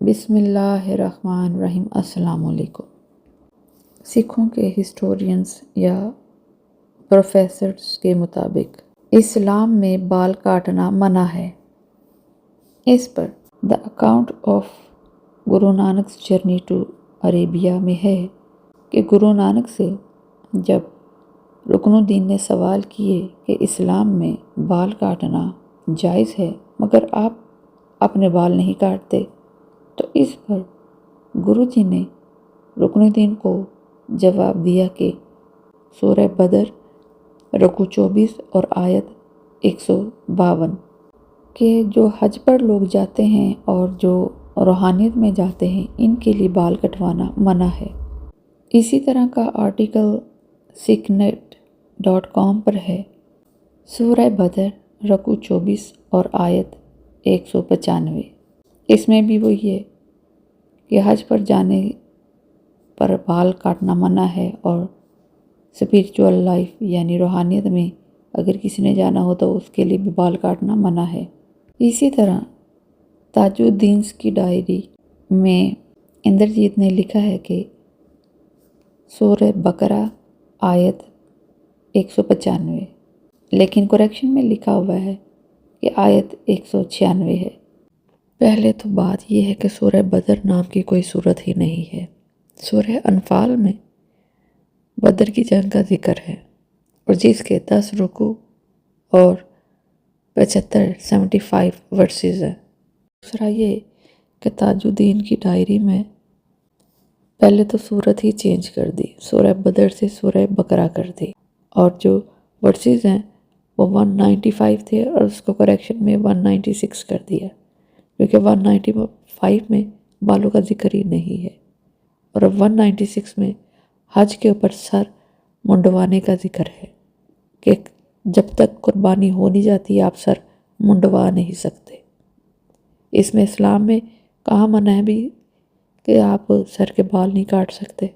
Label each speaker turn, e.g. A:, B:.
A: بسم اللہ الرحمن الرحیم۔ السلام علیکم۔ سکھوں کے ہسٹورینز یا پروفیسرز کے مطابق اسلام میں بال کاٹنا منع ہے۔ اس پر the account of Guru Nanak's journey to Arabia میں ہے کہ گرو نانک سے جب رکن الدین نے سوال کیے کہ اسلام میں بال کاٹنا جائز ہے مگر آپ اپنے بال نہیں کاٹتے، تو اس پر گرو جی نے رکن الدین کو جواب دیا کہ سورہ بدر رکوع 24 اور آیت 152 کہ جو حج پر لوگ جاتے ہیں اور جو روحانیت میں جاتے ہیں ان کے لیے بال کٹوانا منع ہے۔ اسی طرح کا آرٹیکل sikhnet.com پر ہے۔ سورہ بدر رکوع 24 اور آیت 195، اس میں بھی وہی ہے کہ حج پر جانے پر بال کاٹنا منع ہے، اور اسپریچول لائف یعنی روحانیت میں اگر کسی نے جانا ہو تو اس کے لیے بھی بال کاٹنا منع ہے۔ اسی طرح تاج الدین کی ڈائری میں اندرجیت نے لکھا ہے کہ سورہ بقرہ آیت 195، لیکن کریکشن میں لکھا ہوا ہے کہ آیت 196 ہے۔ پہلے تو بات یہ ہے کہ سورہ بدر نام کی کوئی سورت ہی نہیں ہے۔ سورہ انفال میں بدر کی جنگ کا ذکر ہے اور جس کے 10 رکوع اور 75 ورسز ہیں۔ دوسرا یہ کہ تاج الدین کی ڈائری میں پہلے تو سورت ہی چینج کر دی، سورہ بدر سے سورہ بقرہ کر دی، اور جو ورسز ہیں وہ 195 تھے اور اس کو کریکشن میں 196 کر دیا، کیونکہ 195 میں بالوں کا ذکر ہی نہیں ہے، اور اب 196 میں حج کے اوپر سر منڈوانے کا ذکر ہے کہ جب تک قربانی ہو نہیں جاتی آپ سر منڈوا نہیں سکتے۔ اس میں اسلام میں کہاں منع ہے بھی کہ آپ سر کے بال نہیں کاٹ سکتے۔